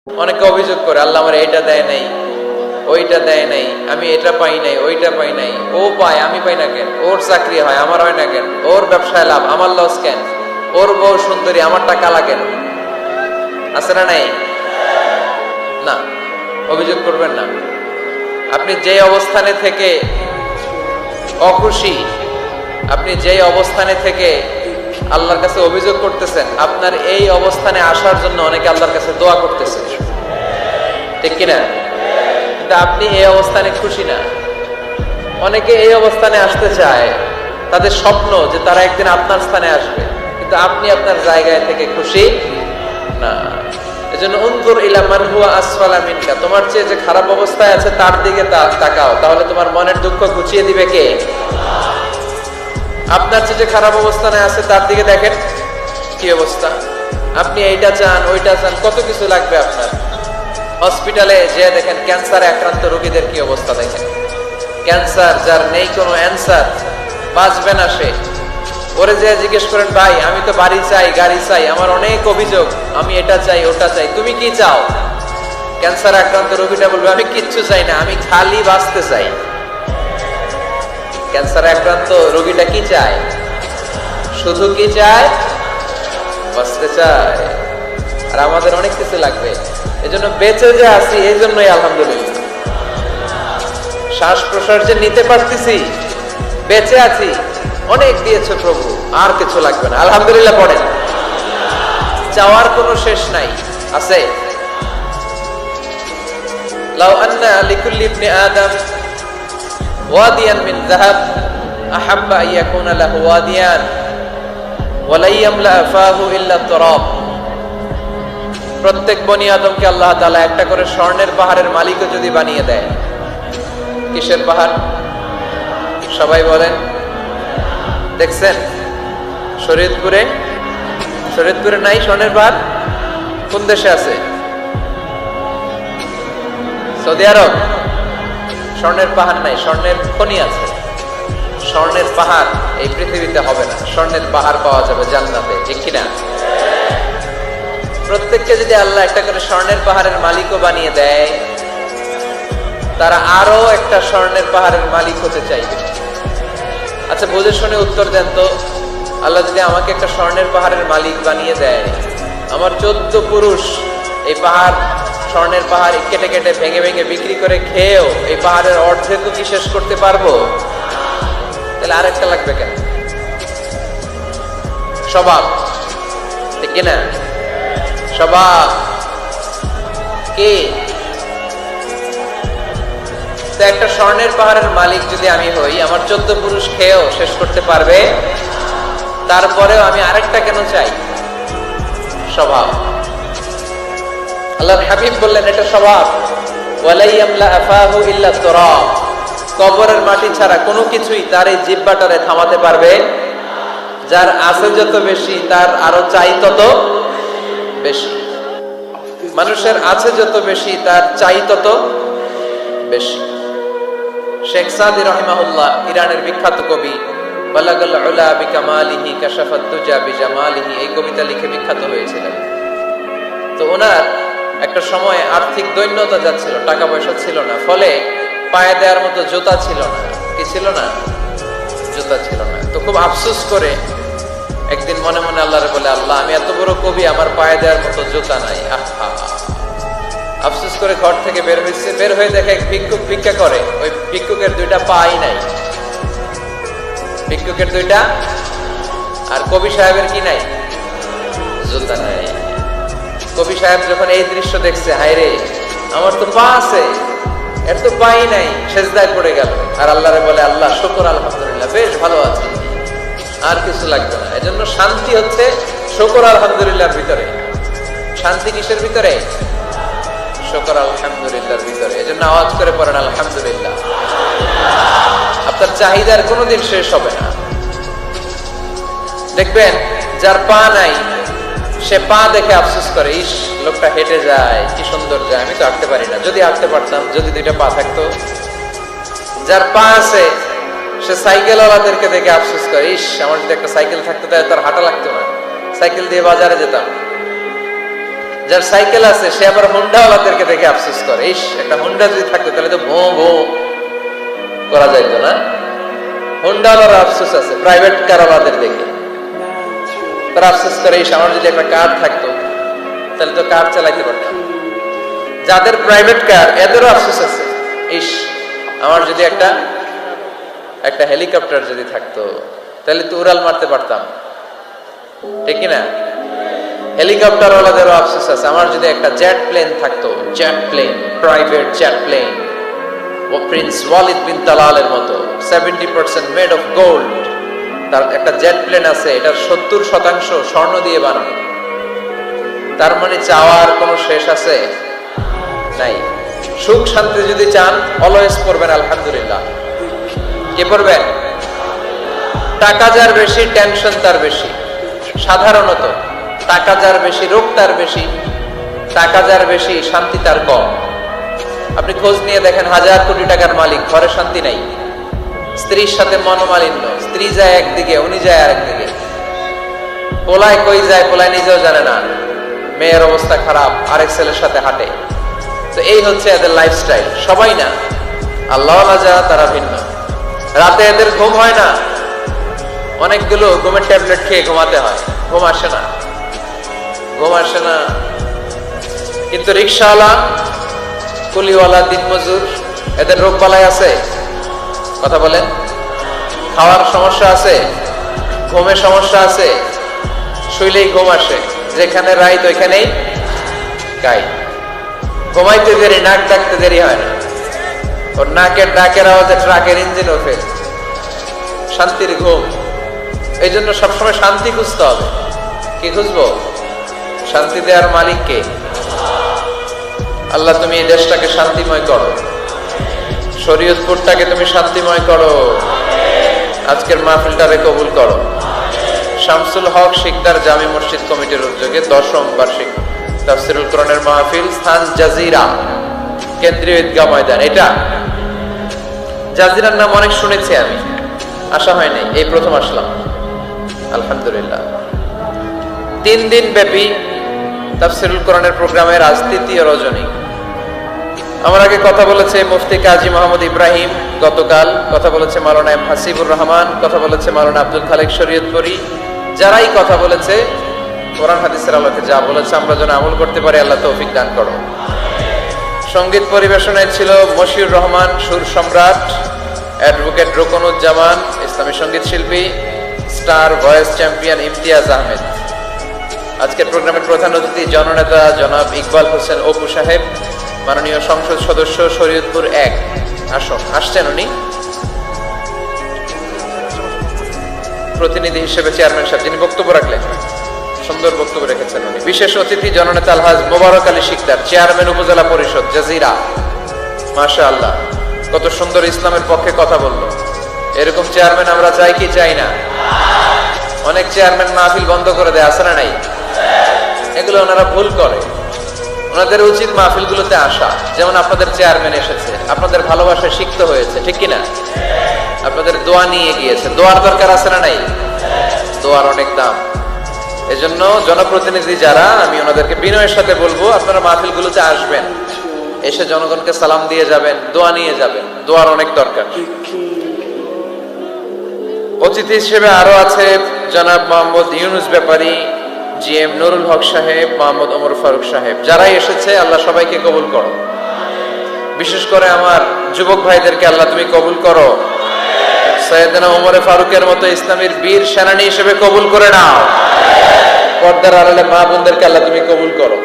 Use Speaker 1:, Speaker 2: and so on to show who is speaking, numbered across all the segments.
Speaker 1: অনেকে অভিযোগ করে আল্লাহ আমার এটা দেয় নাই, ওইটা দেয় নাই, আমি এটা পাই নাই, ওইটা পাই নাই। ও পায়, আমি পাই না কেন? ওর চাকরি হয়, আমার হয় না কেন? ওর ব্যবসায় লাভ, আমার লস কেন? ওর বউ সুন্দরী, আমারটা কালা কেন? আছে না নাই? না, অভিযোগ করবেন না। আপনি যে অবস্থানে থেকে অখুশি, আপনি যে অবস্থানে থেকে আল্লাহর কাছে অভিযোগ করতেছেন, আপনার এই অবস্থানে আসার জন্য অনেকে আল্লাহর কাছে দোয়া করতেছে, ঠিক কিনা? কিন্তু আপনি এই অবস্থানে খুশি না। অনেকে এই অবস্থানে আসতে চায়, তাদের স্বপ্ন যে তারা একদিন আপনার স্থানে আসবে, কিন্তু আপনি আপনার জায়গায় থেকে খুশি না। এজন্য উনজুর ইলা মান হুয়া আসফালা মিনকা, তোমার চেয়ে যে খারাপ অবস্থায় আছে তার দিকে তাকাও, তাহলে তোমার মনের দুঃখ ঘুচিয়ে দিবে কে? আপনার চেয়ে যে খারাপ অবস্থানে আছে তার দিকে দেখেন কি অবস্থা। আপনি এইটা চান, ওইটা চান, কত কিছু লাগবে আপনার। হসপিটালে যে দেখেন ক্যান্সারে আক্রান্ত রোগীদের কি অবস্থা দেখেন। ক্যান্সার যার নেই কোনো অ্যান্সার, বাঁচবে না সে। ওরে যে জিজ্ঞেস করেন, ভাই আমি তো বাড়ি চাই, গাড়ি চাই, আমার অনেক অভিযোগ, আমি এটা চাই, ওটা চাই, তুমি কি চাও? ক্যান্সার আক্রান্ত রোগীটা বলবে, আমি কিচ্ছু চাই না, আমি খালি বাঁচতে চাই। ক্যান্সার আক্রান্ত রোগীটা কি চায়? শুধু কি চায়? বাঁচতে চায়। আর আমাদের অনেক কিছু লাগবে, এজন্য বেঁচে যে আছি এই জন্যই আলহামদুলিল্লাহ। শ্বাস প্রশ্বাস যে নিতে পারতেছি, বেঁচে আছি, অনেক দিয়েছে প্রভু, আর কিছু লাগবে না, আলহামদুলিল্লাহ পড়েন। চাওয়ার কোনো শেষ নাই, আছে? লাউ আন্না লিকুল্লি ইবনি আদম ওয়াদিয়ান মিন যাহাব আহাব্বা আন ইয়াকুনা লাহু ওয়াদিয়ান ওয়া লা ইয়ামলা ফাহু ইল্লা তুরাব। প্রত্যেক বনি আদমকে আল্লাহ তাআলা একটা করে স্বর্ণের পাহাড়ের মালিকও যদি বানিয়ে দেয়। কিসের পাহাড়? সবাই বলেন। দেখছেন শরীয়তপুরে? শরীয়তপুরে নাই স্বর্ণের পাহাড়? কোন দেশে আছে? সৌদি আরব। স্বর্ণের পাহাড় নাই, স্বর্ণের খনি আছে। স্বর্ণের পাহাড় এই পৃথিবীতে হবে না, স্বর্ণের পাহাড় পাওয়া যাবে জান্নাতে, ঠিক কিনা? প্রত্যেককে যদি আল্লাহ একটা করে স্বর্ণের পাহাড়ের মালিকও বানিয়ে দেয়, তারা আরো একটা স্বর্ণের পাহাড়ের মালিক হতে চাইবে। আচ্ছা বুঝে শুনে উত্তর দেন তো, আল্লাহ যদি আমাকে একটা স্বর্ণের পাহাড়ের মালিক বানিয়ে দেয়, আমার 14 পুরুষ এই পাহাড়, স্বর্ণের পাহাড় কেটে কেটে ভেঙে ভেঙে বিক্রি করে খেয়েও এই পাহাড়ের অর্ধেকও কি শেষ করতে পারবো? তাহলে আরেকটা লাগবে কেন? স্বভাব, ঠিক কিনা? স্বভাব কি? তো একটা স্বর্ণের পাহাড়ের মালিক যদি আমি হই, আমার 14 পুরুষ খেয়েও শেষ করতে পারবে, তারপরেও আমি আরেকটা কেন চাই? স্বভাব। আল্লাহর হাবিব বললেন এটা স্বভাব। ওয়ালা ইয়ামলা আফাহু ইল্লা তুরাব, কবরের মাটি ছাড়া কোনো কিছুই তার এই জিহ্বাটারে থামাতে পারবে। যার আছে যত বেশি, তার আরো চাই তত বেশি। মানুষের আছে যত বেশি, তার চাই তত বেশি। শেখ সাদি রাহিমাহুল্লাহ, ইরানের বিখ্যাত কবি, বালাগাল উলা বিকামালিহি কাশাফাত দুজা বিজামালিহি, এই কবিতা লিখে বিখ্যাত হয়েছিলেন। তো ওনার একটা সময় আর্থিক দৈন্যতা যাচ্ছিল, টাকা পয়সা ছিল না, ফলে পায়ে দেওয়ার মতো জুতা ছিল না। কি ছিল না? জুতা ছিল না। তো খুব আফসোস করে একদিন মনে মনে আল্লাহরে বলে, আল্লাহ আমি এত বড় কবি, আমার পায়ে দেওয়ার মতো জুতা নাই। আহা, আফসোস করে ঘর থেকে বের হয়েছে। বের হয়ে দেখে এক ভিক্ষুক ভিক্ষা করে, ওই ভিক্ষুকের 2টা পাই নাই। ভিক্ষুকের 2টা, আর কবি সাহেবের কি নাই? জুতা নাই। কবি সাহেব যখন এই দৃশ্য দেখছে, হায় রে, আমার তো পা আছে, এর তো পাই নাই, সেজদায় পড়ে গেল। আর আল্লাহরে বলে, আল্লাহ শুকর, আলহামদুলিল্লাহ, বেশ ভালো আছি, আর কিছু লাগবে না। এজন্য শান্তি হচ্ছে শুকর আলহামদুলিল্লাহর ভিতরে। শান্তি কিসের ভিতরে? শুকর আলহামদুলিল্লাহর ভিতরে। এজন্য আওয়াজ করে পড়েন আলহামদুলিল্লাহ। আপনার চাহিদার কোনোদিন শেষ হবে না। দেখবেন যার পা নাই, সে পা দেখে আফসোস করে, ইস লোকটা হেঁটে যায়, কি সুন্দর যায়, আমি তো হাঁটতে পারি না, যদি হাঁটতে পারতাম, যদি 2টা পা থাকতো। যার পা আছে, সে সাইকেল ওয়ালাদেরকে দেখে আফসোস করে, ইস আমার যদি একটা সাইকেল থাকতো তাহলে তার হাঁটা লাগতো না, সাইকেল দিয়ে বাজারে যেতাম। যার সাইকেল আছে সে আবার হুন্ডাওয়ালাদেরকে দেখে আফসোস করে, ইস একটা হুন্ডা যদি থাকতো তাহলে তো ভো ভো করা যাইতো না। হুন্ডাওয়ালার আফসোস আছে প্রাইভেট কারওয়ালাদের দেখে, তারা আফসোস করে ইস আমার যদি একটা কার থাকতো তাহলে তো কার চালাইতে পারতাম। যাদের প্রাইভেট কার এদেরও আফসোস আছে, ইস আমার যদি একটা হেলিকপ্টার যদি থাকতো তাহলে তো উড়াল মারতে পারতাম, ঠিক না? হেলিকপ্টার ওয়ালাদেরও আফসোস আছে, আমার যদি একটা জেট প্লেন থাকতো, jet plane, private jet plane, ও প্রিন্স ওয়ালিদ বিন তালালের মতো 70% মেড অফ গোল্ড, তার একটা জেট প্লেন আছে, এটার 70% স্বর্ণ দিয়ে বানানো। তার মানে চাওয়ার কোনো শেষ আছে নাই। সুখ শান্তি যদি চান অলওয়েজ পড়বেন আলহামদুলিল্লাহ। কি পড়বেন? টাকা যার বেশি টেনশন তার বেশি। সাধারণত টাকা যার বেশি রোগ তার বেশি, টাকা যার বেশি শান্তি তার কম। আপনি খোঁজ নিয়ে দেখেন, 1000 কোটি টাকার মালিক, ঘরে শান্তি নাই, স্ত্রীর সাথে মনোমালিন্য, স্ত্রী যায় একদিকে উনি যায় আরেকদিকে, পোলায় কই যায় পোলায় নিজেও জানে না, মেয়ের অবস্থা খারাপ, আরেক ছেলের সাথে হাঁটে। তো এই হচ্ছে এদের লাইফস্টাইল। সবাই না, আল্লাহওয়ালা যারা তারা ভিন্ন। রাতে এদের ঘুম হয় না, অনেকগুলো ঘুমের ট্যাবলেট খেয়ে ঘুমাতে হয়, ঘুম আসে না, ঘুম আসে না। কিন্তু রিক্সাওয়ালা, কুলিওয়ালা, দিনমজুর, এদের রোগ বালাই আছে? কথা বলেন। খাওয়ার সমস্যা আছে, ঘুমের সমস্যা আছে, শুইলেই ঘুম আসে, যেখানে রাইত ওইখানেই গাই। ঘুমাইতে দেরি, নাক ডাকতে দেরি হয় না, ওর নাকের ডাকের আওয়াজে ট্রাকের ইঞ্জিনও ফেল। শান্তির ঘুম। এই জন্য সবসময় শান্তি খুঁজতে হবে। কি খুঁজবো? শান্তি দেওয়ার মালিক কে? আল্লাহ তুমি এই দেশটাকে শান্তিময় করো, শরীয়তপুরটাকে তুমি শান্তিময় করো, আজকের মাহফিলটারে কবুল করো। শামসুল হক শিকদার জামি মসজিদ কমিটির উদ্যোগে 10ম বার্ষিক তাফসীরুল কোরআনের মাহফিল, স্থান জাজিরা, কেন্দ্রীয় ঈদগাহ ময়দান। এটা জাজিরার নাম অনেক শুনেছি আমি, আসা হয় নাই, এই প্রথম আসলাম আলহামদুলিল্লাহ। 3 দিন ব্যাপী তাফসীরুল কোরআনের প্রোগ্রামের আজ 3য় রজনী। আমার আগে কথা বলেছে মুফতি কাজী মোহাম্মদ ইব্রাহিম, গতকাল কথা বলেছে মাওলানা এম হাসিবুর রহমান, কথা বলেছে মাওলানা আব্দুল খালেক শরীয়তপুরী। যারাই কথা বলেছে কোরআন হাদিসের আলোকে যা বলেছে আমরা যেন আমল করতে পারি, আল্লাহ তৌফিক দান করো। সঙ্গীত পরিবেশনায় ছিল মশিউর রহমান, সুর সম্রাট, অ্যাডভোকেট রুকনুজ্জামান, ইসলামী সঙ্গীত শিল্পী, star voice champion Imtiaz Ahmed. আজকের প্রোগ্রামের প্রধান অতিথি জননেতা জনাব ইকবাল হোসেন অপু সাহেব, মাননীয় সংসদ সদস্য শরীয়তপুর 1 আসন। আসছেন উনি প্রতিনিধি হিসেবে, চেয়ারম্যান সাহেব যিনি বক্তব্য রাখলেন, সুন্দর বক্তব্য রেখেছেন উনি। বিশেষ অতিথি জননেতা আলহাজ মোবারক আলী শিকদার, চেয়ারম্যান উপজেলা পরিষদ জাজিরা। মাশাআল্লাহ, কত সুন্দর ইসলামের পক্ষে কথা বললো। এরকম চেয়ারম্যান আমরা চাই কি চাই না? অনেক চেয়ারম্যান মাহফিল বন্ধ করে দেয়, আছে না নাই? এগুলো ওনারা ভুল করে। ওনাদের উচিত মাহফিলগুলোতে আসা। যেমন আপনাদের চেয়ারম্যান এসেছে, আপনাদের ভালোবাসায় সিক্ত হয়েছে, ঠিক কিনা? আপনাদের দোয়া নিয়ে গিয়েছে, দোয়ার দরকার আছে না নাই? দোয়ার অনেক দাম। এজন্য জনপ্রতিনিধি যারা, আমি ওনাদেরকে বিনয়ের সাথে বলবো আপনারা মাহফিলগুলোতে আসবেন, এসে জনগণকে সালাম দিয়ে যাবেন, দোয়া নিয়ে যাবেন, দোয়ার অনেক দরকার। অতিথি হিসেবে আরো আছে জনাব মোহাম্মদ ইউনুস ব্যাপারী, জিএম নুরুল হক সাহেব, মোহাম্মদ ওমর ফারুক সাহেব। যারাই এসেছে আল্লাহ সবাইকে কবুল করো। বিশেষ করে আমার যুবক ভাইদেরকে আল্লাহ তুমি কবুল করো। সৈয়দনা ওমর ফারুকের মতো ইসলামের বীর সেনানী হিসেবে কবুল করে নাও। পর্দার আড়ালে মা বোনদেরকে আল্লাহ তুমি কবুল করো।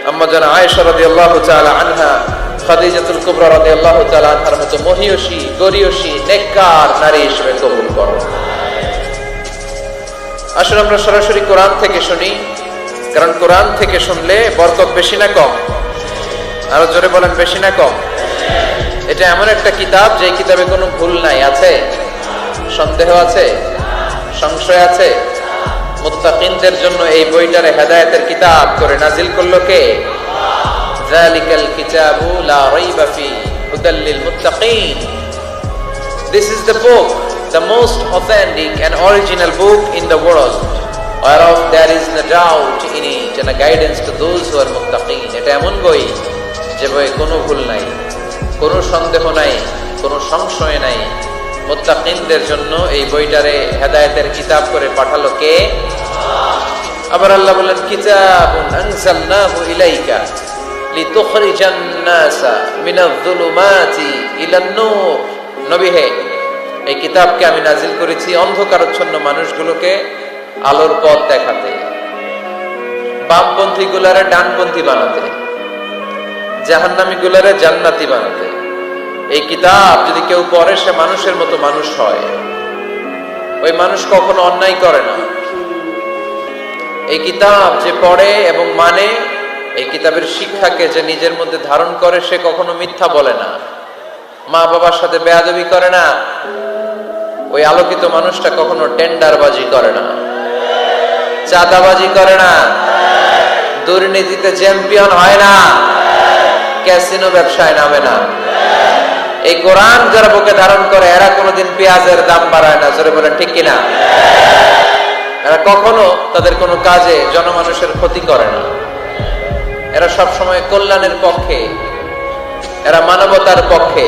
Speaker 1: আম্মা জান আয়েশা রাদিয়াল্লাহু তাআলা আনহা, খাদিজাতুল কুবরা রাদিয়াল্লাহু তাআলা আনহার মতো মহিয়সী, গরিয়সী, নেককার নারী হিসেবে কবুল করো। আসুন আমরা সরাসরি কোরআন থেকে শুনি, কারণ কোরআন থেকে শুনলে বরকত বেশি না কম? আরো জোরে বলেন, বেশি না কম? এটা এমন একটা কিতাব যে কিতাবে কোনো ভুল নাই। আছে? সন্দেহ আছে? সংশয় আছে? মুত্তাকিনদের জন্য এই বইটারে হেদায়েতের কিতাব করে নাজিল করলো কে? যালিকাল কিতাবু লা রাইবা ফি হুদাল লিল মুত্তাকিন। This is the book, the most authentic and original book in the world. whereof there is no doubt in it and a guidance to those who are muttaqin. এটা এমন বই যে বইয়ে কোনো ভুল নাই, কোনো সন্দেহ নাই, কোনো সংশয় নাই। মুত্তাকিনদের জন্য এই বইটারে হেদায়েতের কিতাব করে পাঠালো কে? আবার আল্লাহ বলেন কিতাবুন আনজালনাহু ইলাইকা লিতুখরিজান নাসা মিনাজ যুলুমাতি ইলান নূর। নবী হে, এই কিতাবকে আমি নাজিল করেছি অন্ধকারাচ্ছন্ন মানুষগুলোকে আলোর পথ দেখাতে, বামপন্থী গুলারে ডানপন্থী বানাতে, জাহান্নামী গুলারে জান্নাতি বানাতে। এই কিতাব যদি কেউ পড়ে সে মানুষের মতো মানুষ হয়। ওই মানুষ কখনো অন্যায় করে না। এই কিতাব যে পড়ে এবং মানে, এই কিতাবের শিক্ষাকে যে নিজের মধ্যে ধারণ করে সে কখনো মিথ্যা বলে না, মা বাবার সাথে বেয়াদবি করে না। ওই আলোকিত মানুষটা কখনো টেন্ডারবাজি করে না, চাঁদাবাজি করে না, দুর্নীতিতে চ্যাম্পিয়ন হয় না, ক্যাসিনো ব্যবসায় নামে না। এই কোরআন যারা বুকে ধারণ করে এরা কোনোদিন পেঁয়াজের দাম বাড়ায় না। জোরে বলেন ঠিক কিনা? এরা কখনো তাদের কোনো কাজে জনমানুষের ক্ষতি করে না। এরা সব সময় কল্যাণের পক্ষে, এরা মানবতার পক্ষে।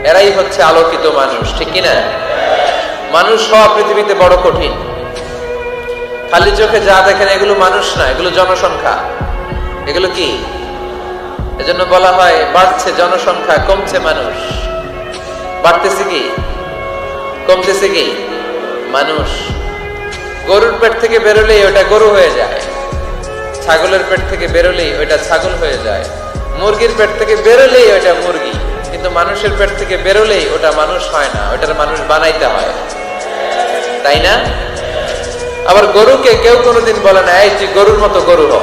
Speaker 1: এরাই হচ্ছে আলোকিত মানুষ, ঠিক কিনা? মানুষ হওয়া পৃথিবীতে বড় কঠিন। খালি চোখে যা দেখেন এগুলো মানুষ না, এগুলো জনসংখ্যা। এগুলো কি? এজন্য বলা হয় বাড়ছে জনসংখ্যা, কমছে মানুষ। বাড়তেছে কি, কমতেছে কি? মানুষ। গরুর পেট থেকে বেরোলেই ওটা গরু হয়ে যায়, ছাগলের পেট থেকে বেরোলেই ওইটা ছাগল হয়ে যায়, মুরগির পেট থেকে বেরোলেই ওইটা মুরগি। কিন্তু মানুষের পেট থেকে বেরোলেই ওটা মানুষ হয় না, ওটার মানুষ বানাইতে হয়, তাই না? আবার গরুকে কেউ কোনোদিন বলে না এই তুই গরুর মতো গরু হ,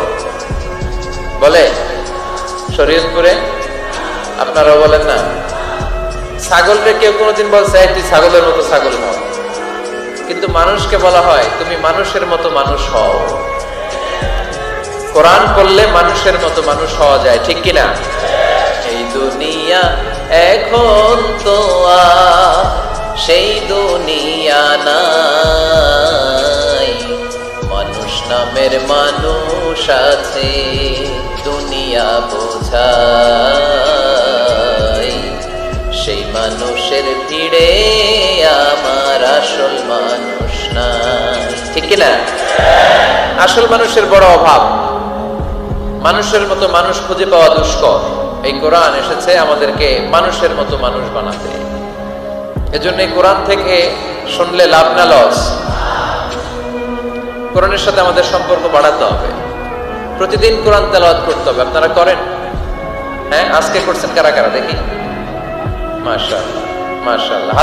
Speaker 1: বলে? শরীয়তপুরে আপনারা বলেন না? ছাগলকে কেউ কোনোদিন বলছে এই তুই ছাগলের মতো ছাগল হ। কিন্তু মানুষকে বলা হয় তুমি মানুষের মতো মানুষ হও। কোরআন পড়লে মানুষের মতো মানুষ হওয়া যায়, ঠিক কিনা? এই দুনিয়া এখন তো আর সেই দুনিয়া নাই, মানুষ নামের মানুষ আছে দুনিয়া বোঝায়। সেই মানুষের ভিড়ে আমার আসল মানুষ নাই, ঠিক কিনা? আসল মানুষের বড় অভাব। মানুষের মতো মানুষ খুঁজে পাওয়া দুষ্কর। এই কোরআন এসেছে আমাদেরকে মানুষের মতো মানুষ বানাতে। এজন্য এই কোরআন থেকে শুনলে লাভ না লস? কোরআনের সাথে আমাদের সম্পর্ক বাড়াতে হবে। প্রতিদিন কোরআন তেলাওয়াত করতে হবে। আপনারা করেন? হ্যাঁ, আজকে করছেন কারা কারা দেখি? মাশাআল্লাহ, মাশাআল্লাহ।